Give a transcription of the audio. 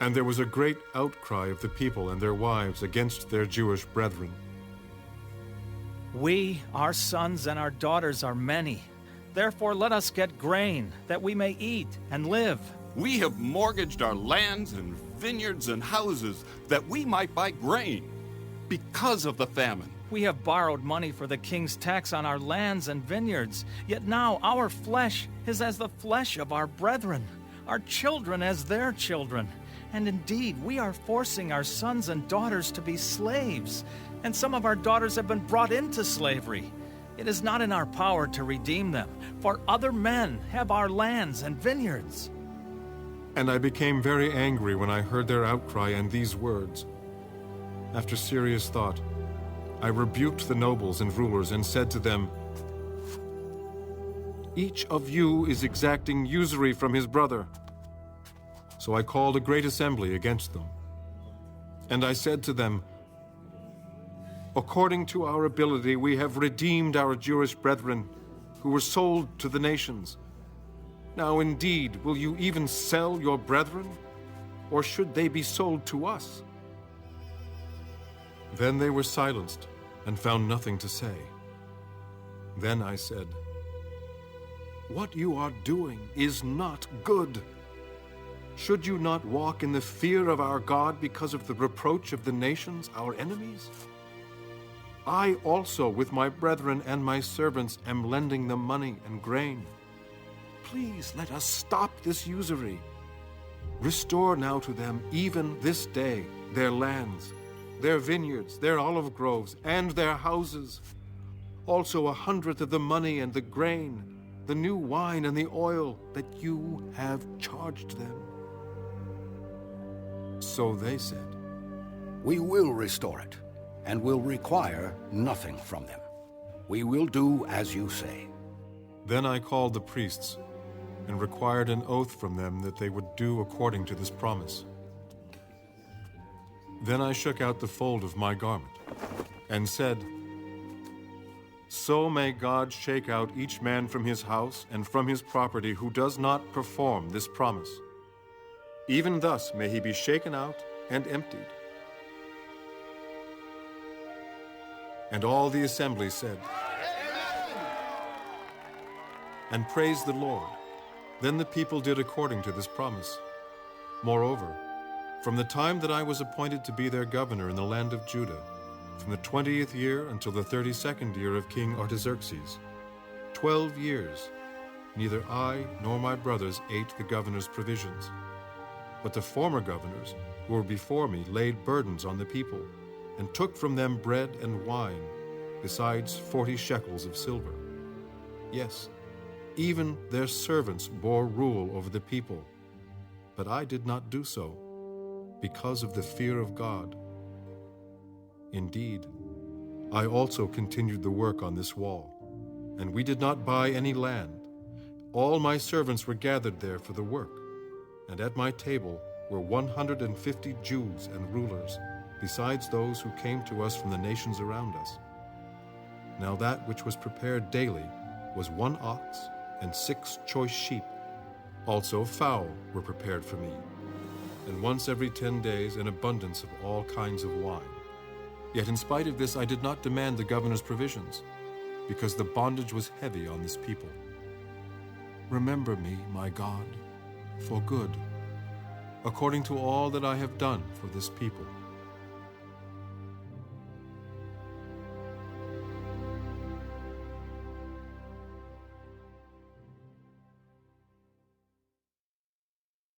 And there was a great outcry of the people and their wives against their Jewish brethren. We, our sons and our daughters are many. Therefore let us get grain, that we may eat and live. We have mortgaged our lands and vineyards and houses, that we might buy grain, because of the famine. We have borrowed money for the king's tax on our lands and vineyards. Yet now our flesh is as the flesh of our brethren, our children as their children. And indeed, we are forcing our sons and daughters to be slaves, and some of our daughters have been brought into slavery. It is not in our power to redeem them, for other men have our lands and vineyards. And I became very angry when I heard their outcry and these words. After serious thought, I rebuked the nobles and rulers and said to them, "Each of you is exacting usury from his brother." So I called a great assembly against them. And I said to them, "According to our ability, we have redeemed our Jewish brethren who were sold to the nations. Now indeed, will you even sell your brethren, or should they be sold to us?" Then they were silenced and found nothing to say. Then I said, "What you are doing is not good. Should you not walk in the fear of our God because of the reproach of the nations, our enemies? I also, with my brethren and my servants, am lending them money and grain. Please let us stop this usury. Restore now to them, even this day, their lands, their vineyards, their olive groves, and their houses. Also 100th of the money and the grain, the new wine and the oil that you have charged them." So they said, "We will restore it, and will require nothing from them. We will do as you say." Then I called the priests and required an oath from them that they would do according to this promise. Then I shook out the fold of my garment and said, "So may God shake out each man from his house and from his property who does not perform this promise. Even thus may he be shaken out and emptied." And all the assembly said, "Amen," and praised the Lord. Then the people did according to this promise. Moreover, from the time that I was appointed to be their governor in the land of Judah, from the 20th year until the 32nd year of King Artaxerxes, 12 years, neither I nor my brothers ate the governor's provisions. But the former governors who were before me laid burdens on the people, and took from them bread and wine, besides 40 shekels of silver. Yes, even their servants bore rule over the people, but I did not do so, because of the fear of God. Indeed, I also continued the work on this wall, and we did not buy any land. All my servants were gathered there for the work, and at my table were 150 Jews and rulers, besides those who came to us from the nations around us. Now that which was prepared daily was 1 ox and 6 choice sheep. Also fowl were prepared for me, and once every 10 days an abundance of all kinds of wine. Yet in spite of this I did not demand the governor's provisions, because the bondage was heavy on this people. Remember me, my God, for good, according to all that I have done for this people.